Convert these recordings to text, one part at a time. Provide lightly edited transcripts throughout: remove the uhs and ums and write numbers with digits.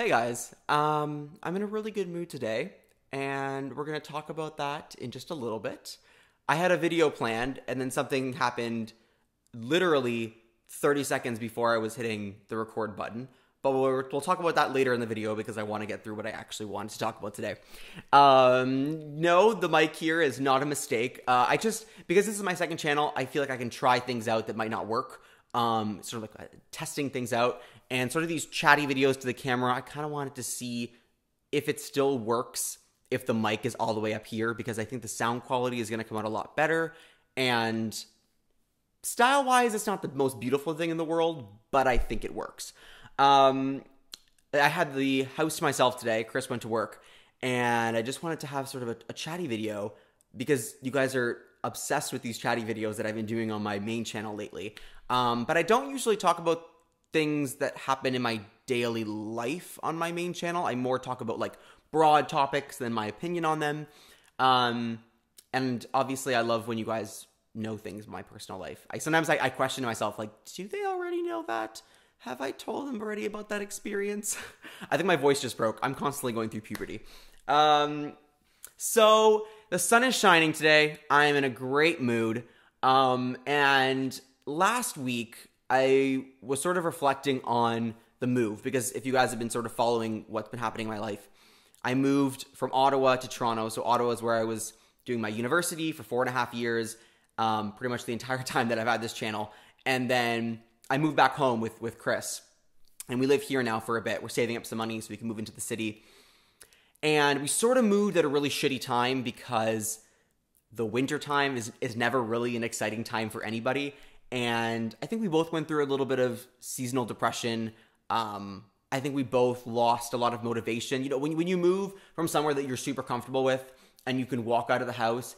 Hey guys, I'm in a really good mood today, and we're gonna talk about that in just a little bit. I had a video planned, and then something happened literally 30 seconds before I was hitting the record button. But we'll talk about that later in the video because I want to get through what I actually wanted to talk about today. No, the mic here is not a mistake. Because this is my second channel, I feel like I can try things out that might not work. Sort of like testing things out, and sort of these chatty videos to the camera. I kind of wanted to see if it still works if the mic is all the way up here, because I think the sound quality is going to come out a lot better. And style-wise, it's not the most beautiful thing in the world, but I think it works. I had the house to myself today. Chris went to work, and I just wanted to have sort of a chatty video because you guys are obsessed with these chatty videos that I've been doing on my main channel lately. But I don't usually talk about things that happen in my daily life on my main channel. I more talk about like broad topics than my opinion on them. And obviously I love when you guys know things in my personal life. Sometimes I question myself, like, do they already know that? Have I told them already about that experience? I think my voice just broke. I'm constantly going through puberty. So the sun is shining today. I'm in a great mood. And last week I was sort of reflecting on the move, because if you guys have been sort of following what's been happening in my life, I moved from Ottawa to Toronto. So Ottawa is where I was doing my university for 4.5 years, pretty much the entire time that I've had this channel. And then I moved back home with Chris, and we live here now for a bit. We're saving up some money so we can move into the city. And we sort of moved at a really shitty time because the winter time is never really an exciting time for anybody. And I think we both went through a little bit of seasonal depression. I think we both lost a lot of motivation. You know, when you move from somewhere that you're super comfortable with and you can walk out of the house,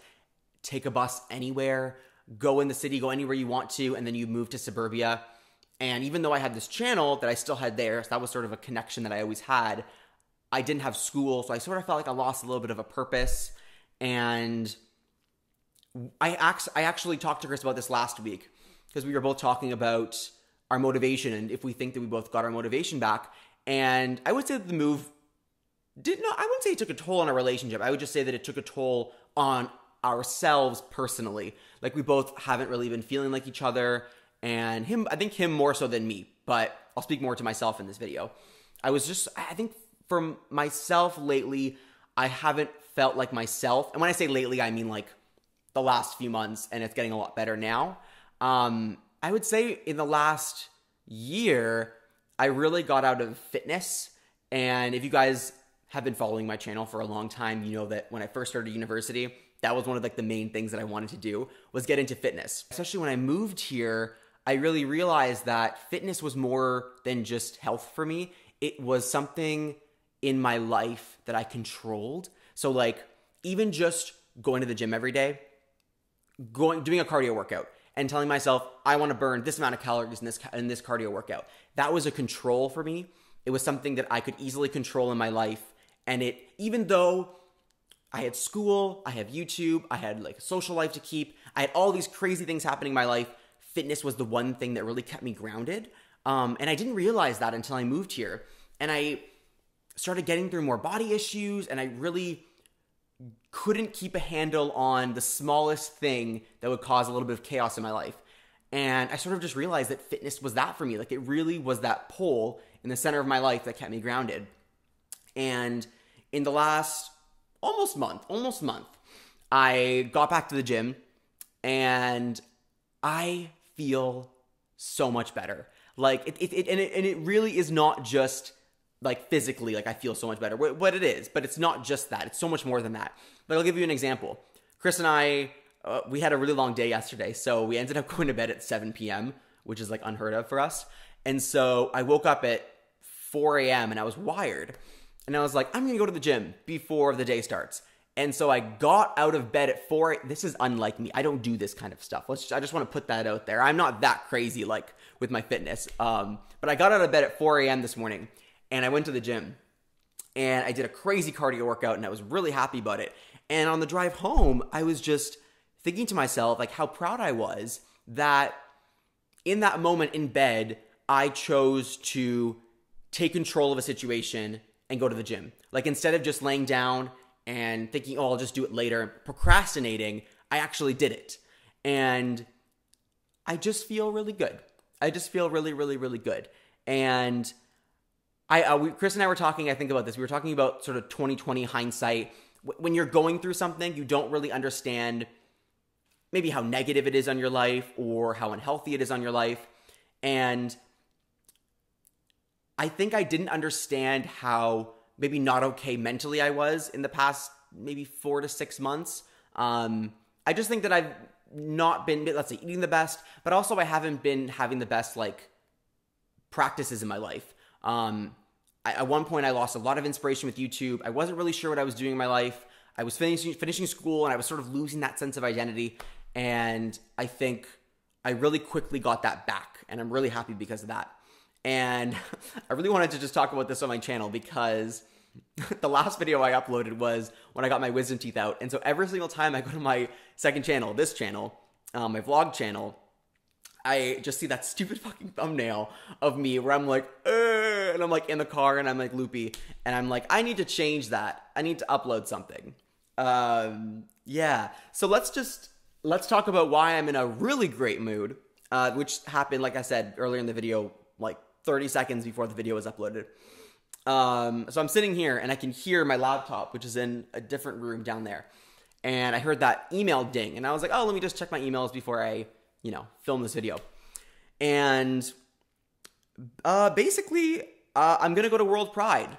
take a bus anywhere, go in the city, go anywhere you want to, and then you move to suburbia. And even though I had this channel that I still had there, so that was sort of a connection that I always had, I didn't have school, so I sort of felt like I lost a little bit of a purpose. And I actually talked to Chris about this last week, because we were both talking about our motivation and if we think that we both got our motivation back. And I would say that the move I wouldn't say it took a toll on our relationship. I would just say that it took a toll on ourselves personally. Like, we both haven't really been feeling like each other, and I think him more so than me, but I'll speak more to myself in this video. I think for myself lately, I haven't felt like myself. And when I say lately, I mean like the last few months, and it's getting a lot better now. I would say in the last year, I really got out of fitness. And if you guys have been following my channel for a long time, you know that when I first started university, that was one of like the main things that I wanted to do, was get into fitness. Especially when I moved here, I really realized that fitness was more than just health for me. It was something in my life that I controlled. So like, even just going to the gym every day, doing a cardio workout, and telling myself, I want to burn this amount of calories in this cardio workout. That was a control for me. It was something that I could easily control in my life. And even though I had school, I have YouTube, I had like a social life to keep, I had all these crazy things happening in my life, fitness was the one thing that really kept me grounded. And I didn't realize that until I moved here. And I started getting through more body issues, and I really couldn't keep a handle on the smallest thing that would cause a little bit of chaos in my life. And I sort of just realized that fitness was that for me. Like, it really was that pole in the center of my life that kept me grounded. And in the last almost month, I got back to the gym, and I feel so much better. Like, it really is not just like physically, like I feel so much better. What it is, but it's not just that. It's so much more than that. But I'll give you an example. Chris and I, we had a really long day yesterday, so we ended up going to bed at 7 p.m., which is like unheard of for us. And so I woke up at 4 a.m. and I was wired. And I was like, I'm going to go to the gym before the day starts. And so I got out of bed at 4. This is unlike me. I don't do this kind of stuff. I just want to put that out there. I'm not that crazy like with my fitness. But I got out of bed at 4 a.m. this morning, and I went to the gym, and I did a crazy cardio workout, and I was really happy about it. And on the drive home, I was just thinking to myself, like, how proud I was that in that moment in bed, I chose to take control of a situation and go to the gym. Like, instead of just laying down and thinking, oh, I'll just do it later, procrastinating, I actually did it. And I just feel really good. I just feel really, really, really good. And Chris and I were talking, I think, about this. We were talking about sort of 2020 hindsight. When you're going through something, you don't really understand maybe how negative it is on your life or how unhealthy it is on your life. And I think I didn't understand how maybe not okay mentally I was in the past maybe 4 to 6 months. I just think that I've not been, let's say, eating the best, but also I haven't been having the best, like, practices in my life. At one point, I lost a lot of inspiration with YouTube. I wasn't really sure what I was doing in my life. I was finishing school, and I was sort of losing that sense of identity. And I think I really quickly got that back, and I'm really happy because of that. And I really wanted to just talk about this on my channel because the last video I uploaded was when I got my wisdom teeth out. And so every single time I go to my second channel, this channel, my vlog channel, I just see that stupid fucking thumbnail of me where I'm like, and I'm like in the car and I'm like loopy. And I'm like, I need to change that. I need to upload something. Yeah. So let's talk about why I'm in a really great mood, which happened, like I said earlier in the video, like 30 seconds before the video was uploaded. So I'm sitting here and I can hear my laptop, which is in a different room down there. And I heard that email ding and I was like, oh, let me just check my emails before I, film this video. And, basically, I'm going to go to World Pride.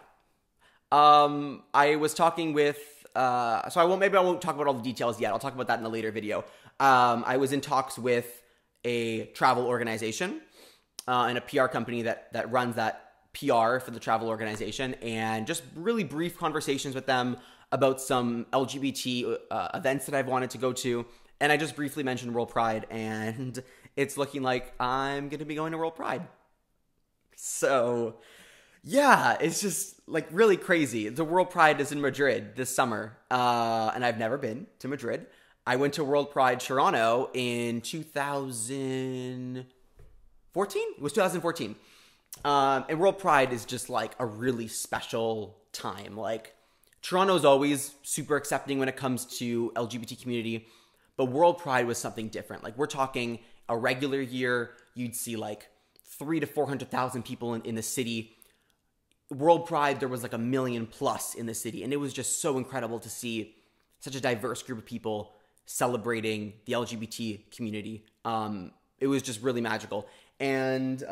I was talking with, maybe I won't talk about all the details yet. I'll talk about that in a later video. I was in talks with a travel organization, and a PR company that runs that PR for the travel organization, and just really brief conversations with them about some LGBT events that I've wanted to go to. And I just briefly mentioned World Pride, and it's looking like I'm going to be going to World Pride. So, yeah, it's just like really crazy. The World Pride is in Madrid this summer, and I've never been to Madrid. I went to World Pride Toronto in 2014. It was 2014. And World Pride is just like a really special time. Like, Toronto's always super accepting when it comes to LGBT community, but World Pride was something different. Like, we're talking a regular year, you'd see like 300,000 to 400,000 people in the city. World Pride, there was like 1 million plus in the city, and it was just so incredible to see such a diverse group of people celebrating the LGBT community. It was just really magical. And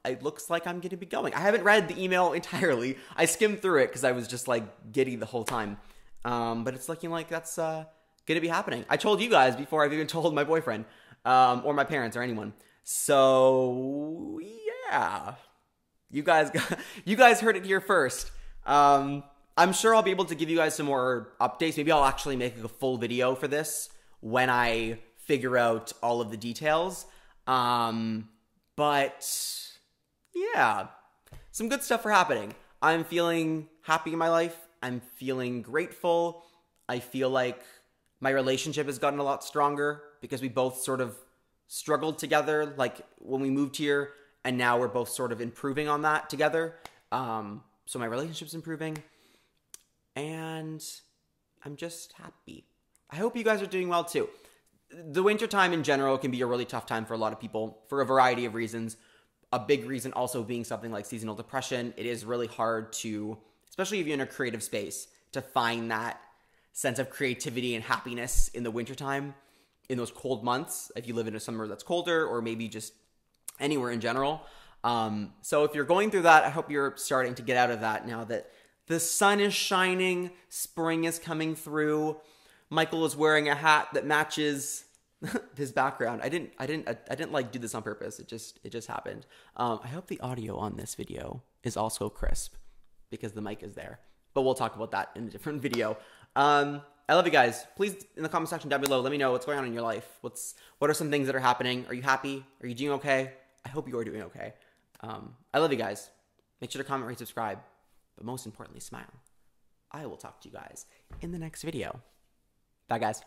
it looks like I'm going to be going. I haven't read the email entirely. I skimmed through it because I was just like giddy the whole time. But it's looking like that's going to be happening. I told you guys before I've even told my boyfriend or my parents or anyone. So yeah, you guys heard it here first. I'm sure I'll be able to give you guys some more updates. Maybe I'll actually make a full video for this when I figure out all of the details. But yeah, some good stuff are happening. I'm feeling happy in my life. I'm feeling grateful. I feel like my relationship has gotten a lot stronger because we both sort of struggled together, like when we moved here, and now we're both sort of improving on that together. So my relationship's improving, and I'm just happy. I hope you guys are doing well too. The wintertime in general can be a really tough time for a lot of people for a variety of reasons. A big reason also being something like seasonal depression. It is really hard to, especially if you're in a creative space, to find that sense of creativity and happiness in the wintertime, in those cold months, if you live in a summer that's colder or maybe just anywhere in general. So if you're going through that, I hope you're starting to get out of that now that the sun is shining, spring is coming through. Michael is wearing a hat that matches his background. I didn't like do this on purpose. It just happened. I hope the audio on this video is also crisp because the mic is there, but we'll talk about that in a different video. I love you guys. Please, in the comment section down below, let me know what's going on in your life. What are some things that are happening? Are you happy? Are you doing okay? I hope you are doing okay. I love you guys. Make sure to comment, rate, subscribe, but most importantly, smile. I will talk to you guys in the next video. Bye, guys.